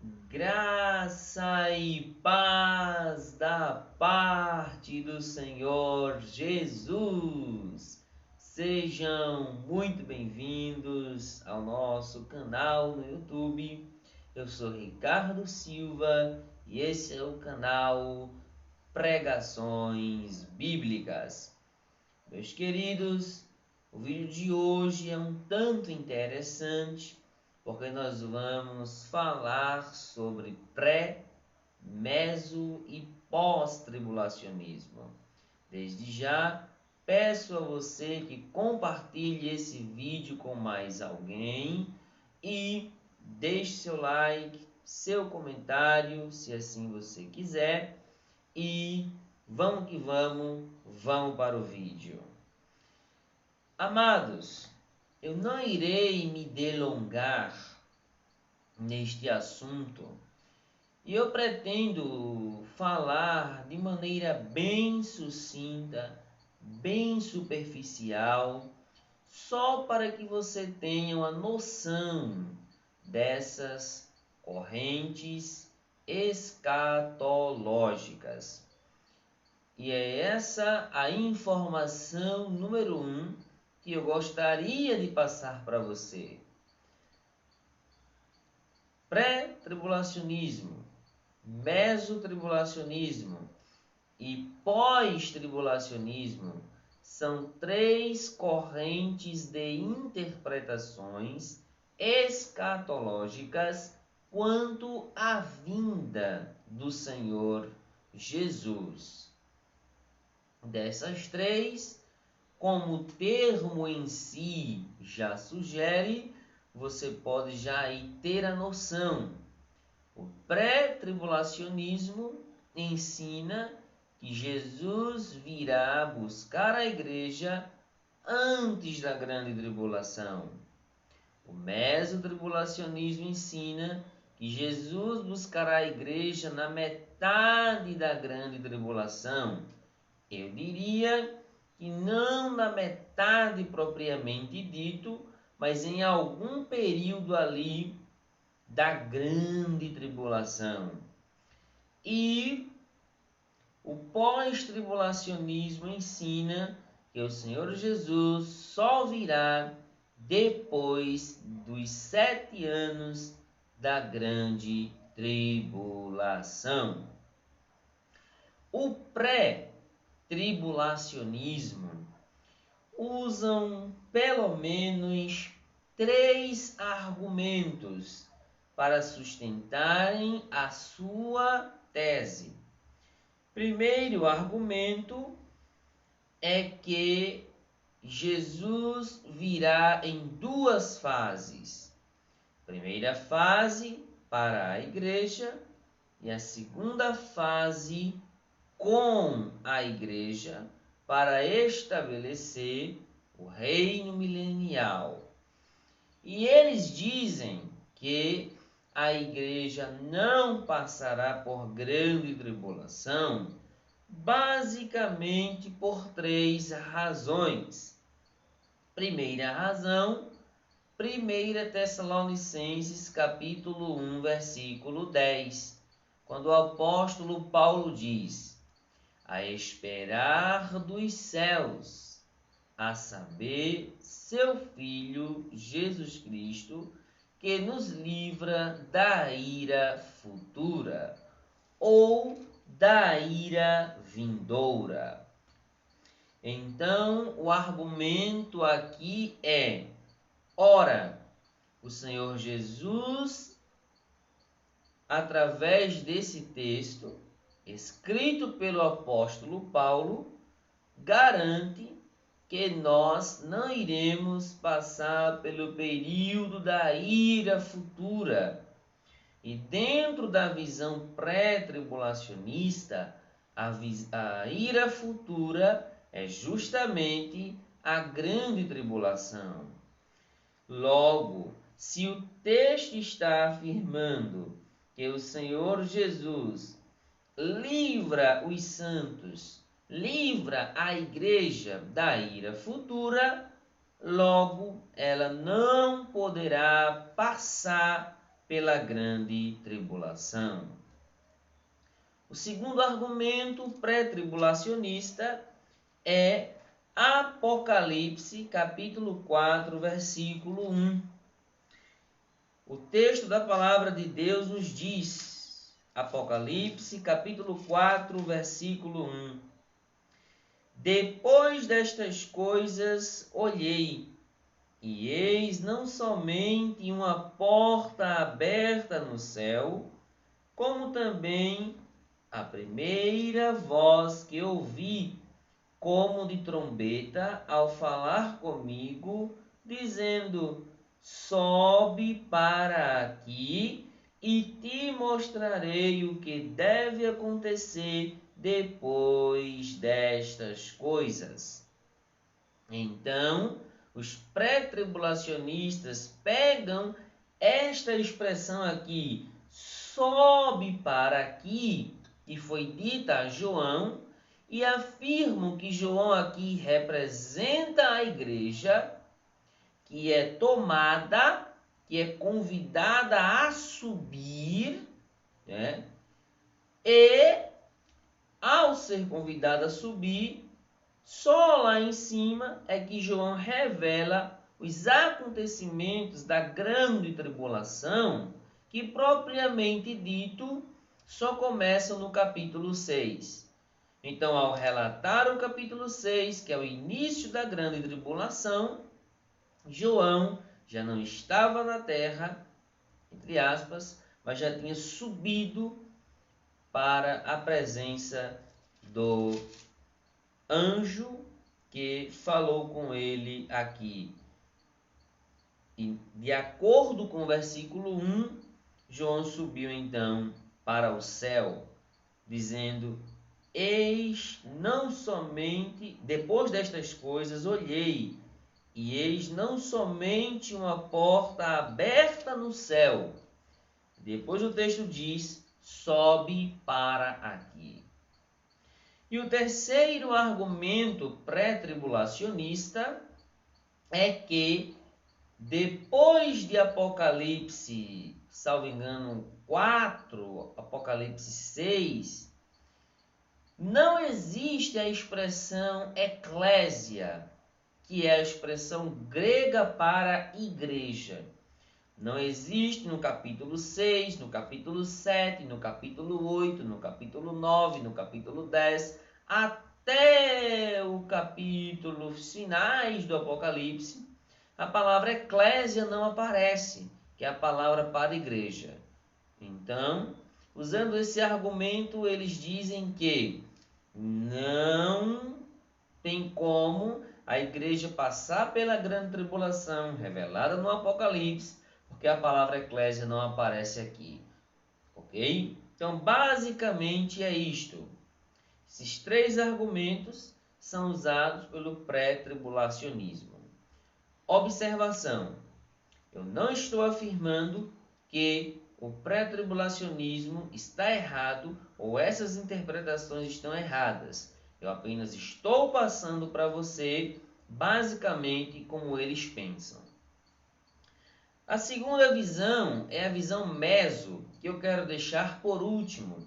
Graça e paz da parte do Senhor Jesus. Sejam muito bem-vindos ao nosso canal no YouTube. Eu sou Ricardo Silva e esse é o canal Pregações Bíblicas. Meus queridos, o vídeo de hoje é um tanto interessante porque nós vamos falar sobre pré, meso e pós-tribulacionismo. Desde já, peço a você que compartilhe esse vídeo com mais alguém e deixe seu like, seu comentário, se assim você quiser. E vamos que vamos para o vídeo. Amados, eu não irei me delongar neste assunto e eu pretendo falar de maneira bem sucinta, bem superficial, só para que você tenha uma noção dessas correntes escatológicas. E é essa a informação número 1 que eu gostaria de passar para você. Pré-tribulacionismo, mesotribulacionismo e pós-tribulacionismo são três correntes de interpretações escatológicas quanto à vinda do Senhor Jesus. Dessas três, como o termo em si já sugere, você pode já aí ter a noção. O pré-tribulacionismo ensina que Jesus virá buscar a igreja antes da grande tribulação. O mesotribulacionismo ensina que Jesus buscará a igreja na metade da grande tribulação. Eu diria que não na metade propriamente dito, mas em algum período ali da grande tribulação. E o pós-tribulacionismo ensina que o Senhor Jesus só virá depois dos 7 anos da grande tribulação. O pré-tribulacionismo usam pelo menos 3 argumentos para sustentarem a sua tese. Primeiro argumento é que Jesus virá em 2 fases. Primeira fase para a igreja e a segunda fase com a igreja para estabelecer o reino milenial. E eles dizem que a igreja não passará por grande tribulação, basicamente por 3 razões. Primeira razão, 1 Tessalonicenses capítulo 1, versículo 10, quando o apóstolo Paulo diz: a esperar dos céus, a saber, seu Filho Jesus Cristo, que nos livra da ira futura ou da ira vindoura. Então, o argumento aqui é: ora, o Senhor Jesus, através desse texto, escrito pelo apóstolo Paulo, garante que nós não iremos passar pelo período da ira futura. E dentro da visão pré-tribulacionista, a ira futura é justamente a grande tribulação. Logo, se o texto está afirmando que o Senhor Jesus livra os santos, livra a igreja da ira futura, logo ela não poderá passar pela grande tribulação. O segundo argumento pré-tribulacionista é Apocalipse, capítulo 4, versículo 1. O texto da palavra de Deus nos diz, Apocalipse, capítulo 4, versículo 1. Depois destas coisas olhei, e eis não somente uma porta aberta no céu, como também a primeira voz que ouvi, como de trombeta, ao falar comigo, dizendo: sobe para aqui e te mostrarei o que deve acontecer depois destas coisas. Então, os pré-tribulacionistas pegam esta expressão aqui, sobe para aqui, que foi dita a João, e afirmam que João aqui representa a igreja, que é tomada, que é convidada a subir, né? E, ao ser convidada a subir, só lá em cima é que João revela os acontecimentos da grande tribulação, que propriamente dito só começam no capítulo 6. Então, ao relatar o capítulo 6, que é o início da grande tribulação, João já não estava na terra, entre aspas, mas já tinha subido para a presença do anjo que falou com ele aqui. E, de acordo com o versículo 1, João subiu então para o céu, dizendo: eis não somente, depois destas coisas olhei, e eis não somente uma porta aberta no céu. Depois o texto diz: sobe para aqui. E o terceiro argumento pré-tribulacionista é que depois de Apocalipse, salvo engano, 4, Apocalipse 6, não existe a expressão eclésia, que é a expressão grega para igreja. Não existe no capítulo 6, no capítulo 7, no capítulo 8, no capítulo 9, no capítulo 10, até o capítulo finais do Apocalipse, a palavra eclésia não aparece, que é a palavra para igreja. Então, usando esse argumento, eles dizem que não tem como a igreja passar pela grande tribulação revelada no Apocalipse, porque a palavra eclésia não aparece aqui. Ok? Então, basicamente é isto. Esses três argumentos são usados pelo pré-tribulacionismo. Observação: eu não estou afirmando que o pré-tribulacionismo está errado ou essas interpretações estão erradas. Eu apenas estou passando para você, basicamente, como eles pensam. A segunda visão é a visão meso, que eu quero deixar por último.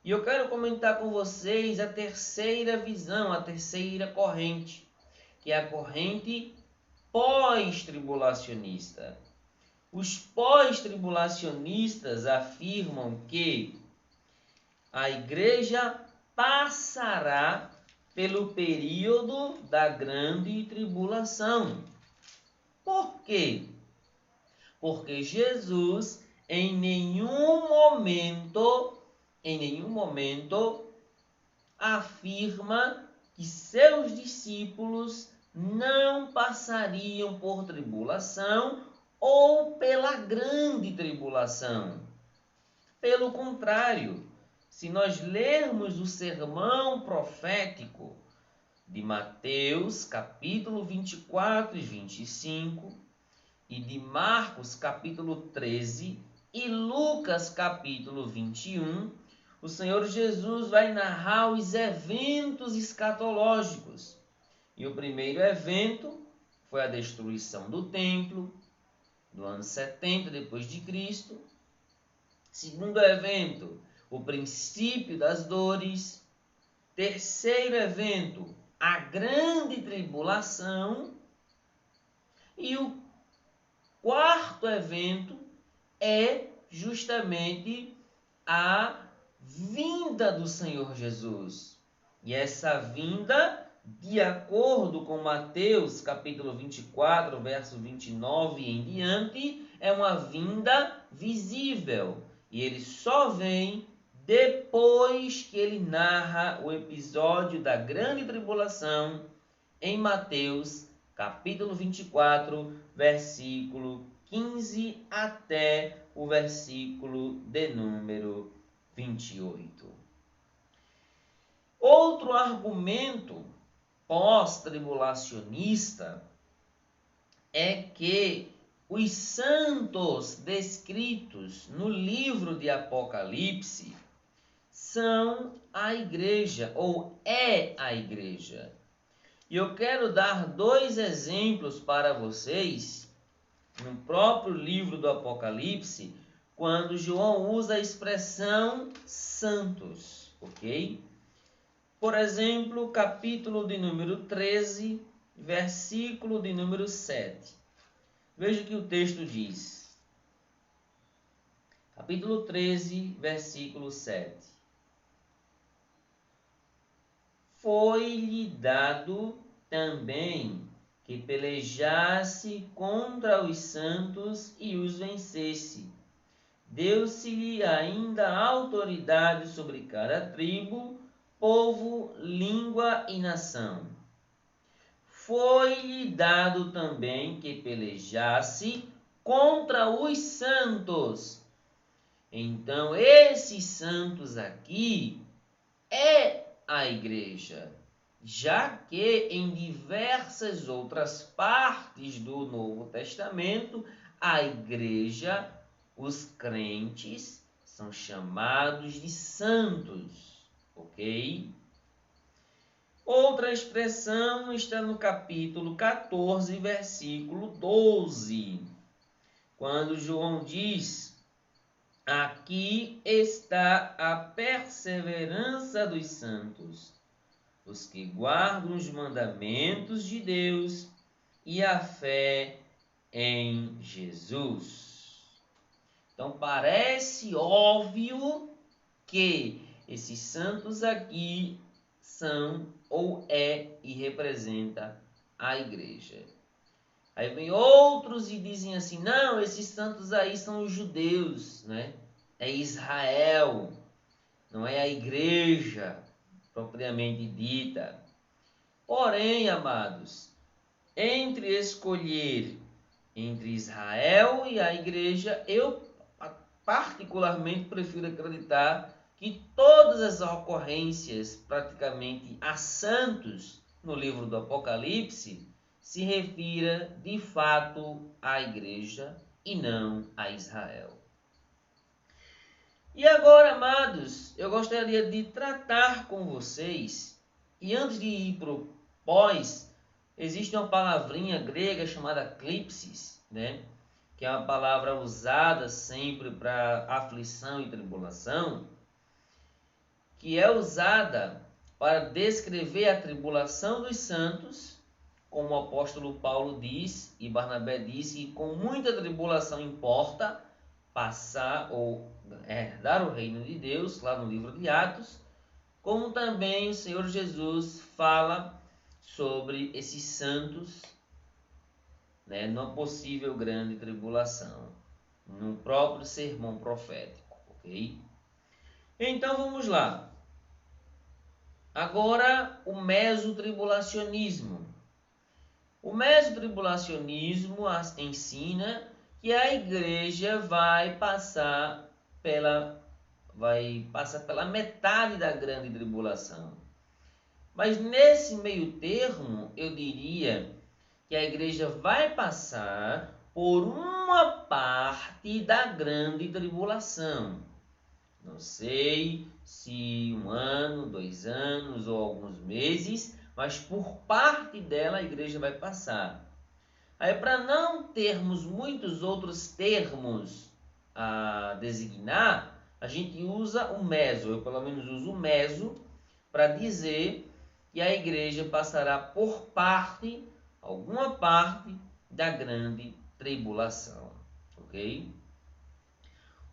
E eu quero comentar com vocês a terceira visão, a terceira corrente, que é a corrente pós-tribulacionista. Os pós-tribulacionistas afirmam que a igreja passará pelo período da grande tribulação. Por quê? Porque Jesus em nenhum momento afirma que seus discípulos não passariam por tribulação ou pela grande tribulação. Pelo contrário, se nós lermos o sermão profético de Mateus, capítulo 24 e 25, e de Marcos, capítulo 13, e Lucas, capítulo 21, o Senhor Jesus vai narrar os eventos escatológicos. E o primeiro evento foi a destruição do templo, no ano 70 depois de Cristo. Segundo evento, o princípio das dores. Terceiro evento, a grande tribulação. E o quarto evento é justamente a vinda do Senhor Jesus. E essa vinda, de acordo com Mateus capítulo 24, verso 29 em diante, é uma vinda visível. E ele só vem depois que ele narra o episódio da grande tribulação em Mateus capítulo 24, versículo 15 até o versículo de número 28. Outro argumento pós-tribulacionista é que os santos descritos no livro de Apocalipse são a igreja, ou é a igreja. E eu quero dar 2 exemplos para vocês, no próprio livro do Apocalipse, quando João usa a expressão santos, ok? Por exemplo, capítulo de número 13, versículo de número 7. Veja o que o texto diz. Capítulo 13, versículo 7. Foi-lhe dado também que pelejasse contra os santos e os vencesse. Deu-se-lhe ainda autoridade sobre cada tribo, povo, língua e nação. Foi-lhe dado também que pelejasse contra os santos. Então, esses santos aqui é a igreja, já que em diversas outras partes do Novo Testamento, a igreja, os crentes, são chamados de santos, ok? Outra expressão está no capítulo 14, versículo 12, quando João diz: aqui está a perseverança dos santos, os que guardam os mandamentos de Deus e a fé em Jesus. Então parece óbvio que esses santos aqui são ou é e representa a igreja. Aí vem outros e dizem assim, não, esses santos aí são os judeus, né? É Israel, não é a igreja propriamente dita. Porém, amados, entre escolher entre Israel e a igreja, eu particularmente prefiro acreditar que todas as ocorrências praticamente a santos no livro do Apocalipse se refira de fato à igreja e não a Israel. E agora, amados, eu gostaria de tratar com vocês, e antes de ir para o pós, existe uma palavrinha grega chamada klipsis, né? Que é uma palavra usada sempre para aflição e tribulação, que é usada para descrever a tribulação dos santos, como o apóstolo Paulo diz e Barnabé diz que com muita tribulação importa passar ou herdar o reino de Deus, lá no livro de Atos, como também o Senhor Jesus fala sobre esses santos, né, numa possível grande tribulação, no próprio sermão profético, ok? Então vamos lá. Agora o mesotribulacionismo. O mesotribulacionismo ensina que a igreja vai passar pela metade da grande tribulação. Mas nesse meio termo, eu diria que a igreja vai passar por uma parte da grande tribulação. Não sei se 1 ano, 2 anos ou alguns meses, mas por parte dela a igreja vai passar. Aí, para não termos muitos outros termos a designar, a gente usa o meso, eu pelo menos uso o meso, para dizer que a igreja passará por alguma parte da grande tribulação, ok?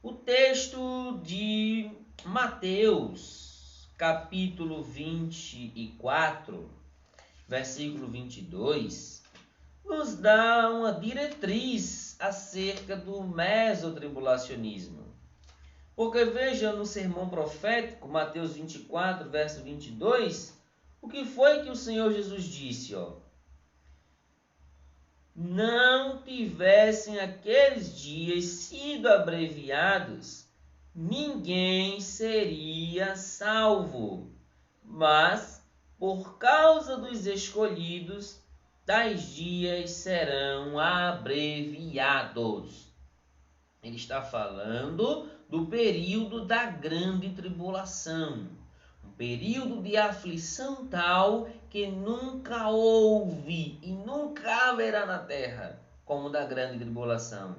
O texto de Mateus, capítulo 24, versículo 22, nos dá uma diretriz acerca do mesotribulacionismo. Porque veja no sermão profético, Mateus 24, verso 22, o que foi que o Senhor Jesus disse, não tivessem aqueles dias sido abreviados, ninguém seria salvo. Mas, por causa dos escolhidos, tais dias serão abreviados. Ele está falando do período da grande tribulação. Um período de aflição tal que nunca houve e nunca haverá na terra, como da grande tribulação.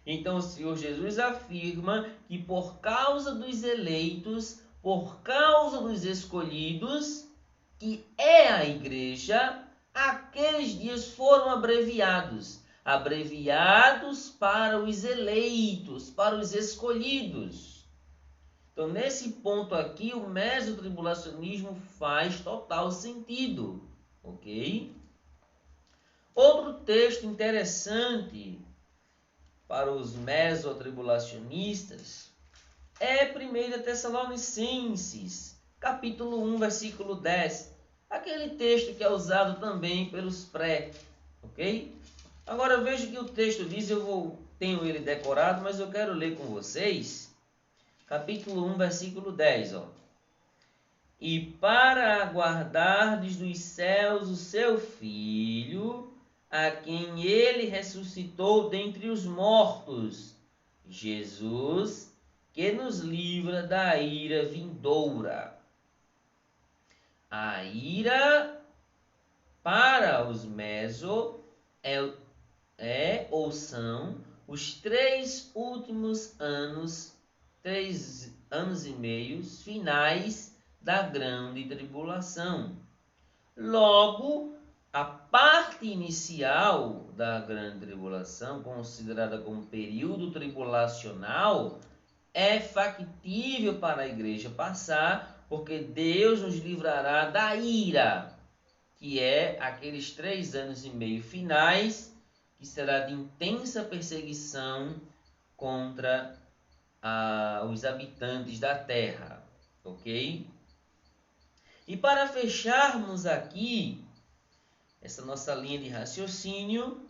Então o Senhor Jesus afirma que por causa dos eleitos, por causa dos escolhidos, que é a igreja, aqueles dias foram abreviados para os eleitos, para os escolhidos. Então, nesse ponto aqui, o mesotribulacionismo faz total sentido, ok? Outro texto interessante para os mesotribulacionistas é 1 Tessalonicenses, capítulo 1, versículo 10. Aquele texto que é usado também pelos ok? Agora veja o que o texto diz, tenho ele decorado, mas eu quero ler com vocês. Capítulo 1, versículo 10, E para aguardardes dos céus o seu Filho, a quem ele ressuscitou dentre os mortos, Jesus, que nos livra da ira vindoura. A ira para os meso ou são os 3 últimos anos, 3 anos e meio finais da grande tribulação. Logo, a parte inicial da grande tribulação, considerada como período tribulacional, é factível para a igreja passar, porque Deus nos livrará da ira, que é aqueles 3 anos e meio finais, que será de intensa perseguição contra os habitantes da terra, ok? E para fecharmos aqui essa nossa linha de raciocínio,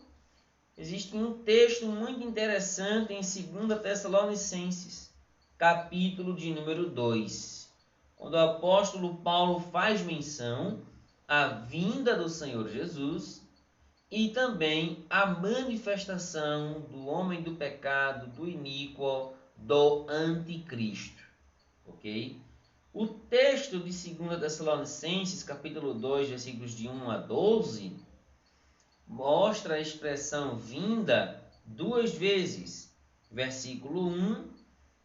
existe um texto muito interessante em 2 Tessalonicenses, capítulo de número 2, quando o apóstolo Paulo faz menção à vinda do Senhor Jesus e também a manifestação do homem do pecado, do iníquo, do anticristo, ok? O texto de 2 Tessalonicenses, capítulo 2, versículos de 1 a 12, mostra a expressão vinda 2 vezes. Versículo 1,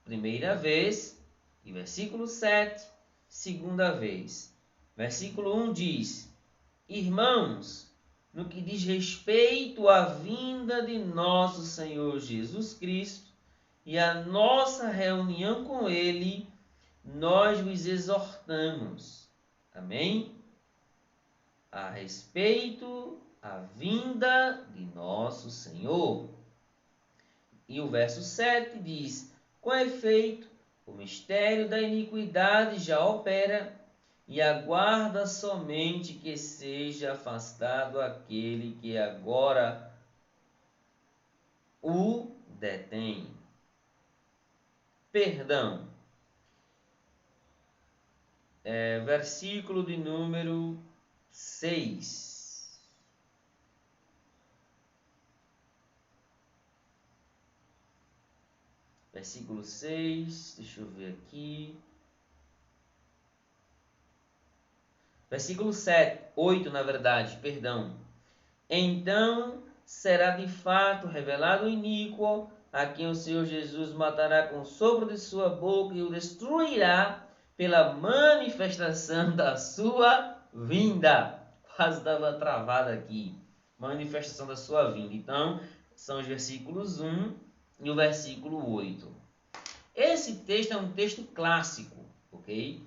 primeira vez, e versículo 7, segunda vez. Versículo 1 diz: Irmãos, no que diz respeito à vinda de nosso Senhor Jesus Cristo e à nossa reunião com Ele, nós vos exortamos, amém? A respeito à vinda de nosso Senhor. E o verso 7 diz: com efeito, o mistério da iniquidade já opera, e aguarda somente que seja afastado aquele que agora o detém. Perdão. Versículo de número 6. Versículo 6, deixa eu ver aqui. Versículo 8, na verdade, perdão. Então será de fato revelado o iníquo, a quem o Senhor Jesus matará com o sopro de sua boca e o destruirá pela manifestação da sua vinda. Quase estava travado aqui. Manifestação da sua vinda. Então, são os versículos 1 e o versículo 8. Esse texto é um texto clássico, ok?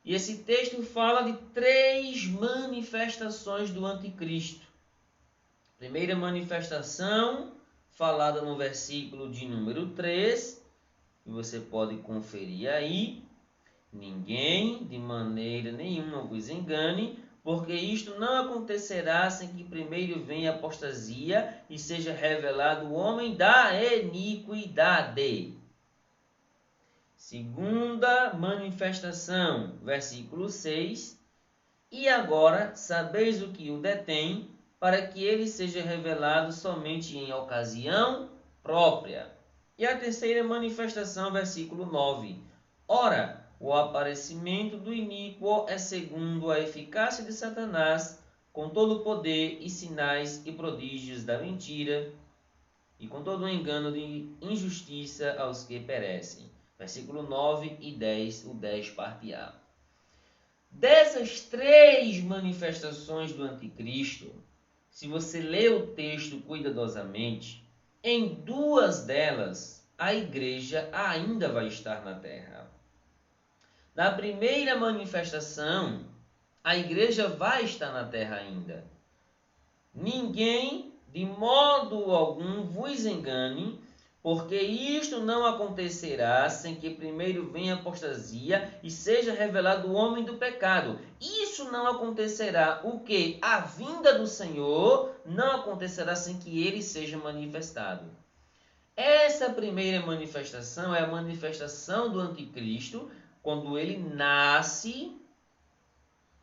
E esse texto fala de 3 manifestações do anticristo. Primeira manifestação, falada no versículo de número 3, e você pode conferir aí: ninguém de maneira nenhuma vos engane, porque isto não acontecerá sem que primeiro venha a apostasia e seja revelado o homem da iniquidade. Segunda manifestação, versículo 6, e agora sabeis o que o detém, para que ele seja revelado somente em ocasião própria. E a terceira manifestação, versículo 9, ora, o aparecimento do iníquo é segundo a eficácia de Satanás, com todo o poder e sinais e prodígios da mentira, e com todo o engano de injustiça aos que perecem. Versículo 9 e 10, o 10 parte A. Dessas 3 manifestações do anticristo, se você ler o texto cuidadosamente, em 2 delas a igreja ainda vai estar na terra. Na primeira manifestação, a igreja vai estar na terra ainda. Ninguém, de modo algum, vos engane, porque isto não acontecerá sem que primeiro venha a apostasia e seja revelado o homem do pecado. Isso não acontecerá, o que? A vinda do Senhor não acontecerá sem que ele seja manifestado. Essa primeira manifestação é a manifestação do anticristo, quando ele nasce,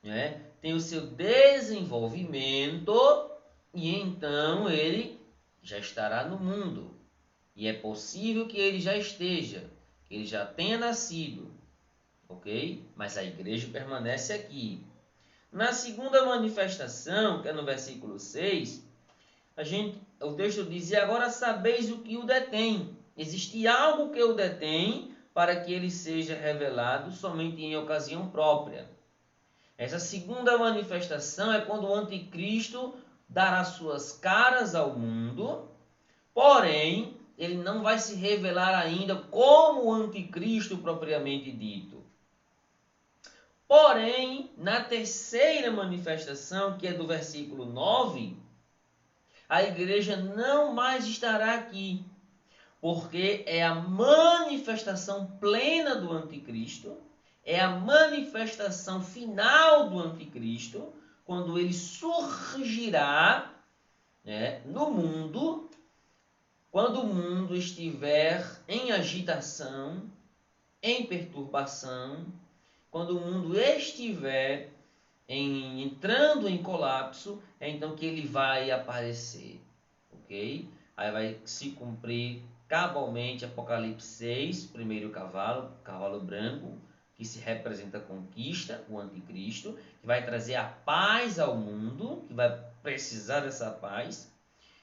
né, tem o seu desenvolvimento, e então ele já estará no mundo. E é possível que ele já esteja, que ele já tenha nascido, ok? Mas a igreja permanece aqui. Na segunda manifestação, que é no versículo 6, o texto diz: e agora sabeis o que o detém. Existe algo que o detém para que ele seja revelado somente em ocasião própria. Essa segunda manifestação é quando o anticristo dará suas caras ao mundo, porém, ele não vai se revelar ainda como o anticristo propriamente dito. Porém, na terceira manifestação, que é do versículo 9, a igreja não mais estará aqui, porque é a manifestação plena do anticristo, é a manifestação final do anticristo, quando ele surgirá, né, no mundo, quando o mundo estiver em agitação, em perturbação, quando o mundo estiver entrando em colapso, é então que ele vai aparecer, ok? Aí vai se cumprir cabalmente Apocalipse 6, primeiro cavalo branco, que se representa a conquista, o anticristo, que vai trazer a paz ao mundo, que vai precisar dessa paz.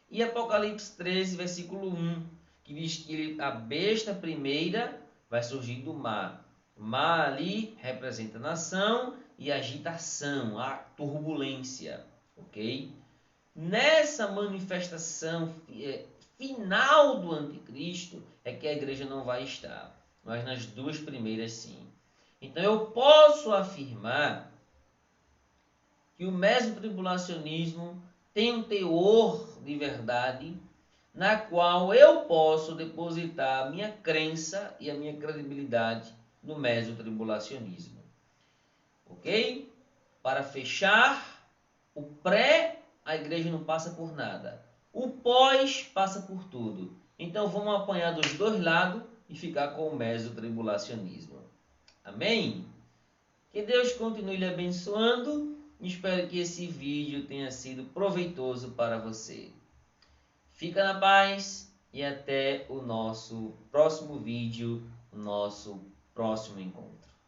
E Apocalipse 13, versículo 1, que diz que a besta primeira vai surgir do mar. O mar ali representa a nação e agitação, a turbulência, ok? Nessa manifestação final do anticristo é que a igreja não vai estar, mas nas 2 primeiras sim. Então eu posso afirmar que o mesotribulacionismo tem um teor de verdade na qual eu posso depositar a minha crença e a minha credibilidade no mesotribulacionismo. Ok? Para fechar, o pré, a igreja não passa por nada. O pós passa por tudo. Então vamos apanhar dos 2 lados e ficar com o mesotribulacionismo. Amém? Que Deus continue lhe abençoando. Espero que esse vídeo tenha sido proveitoso para você. Fica na paz e até o nosso próximo vídeo, o nosso próximo encontro.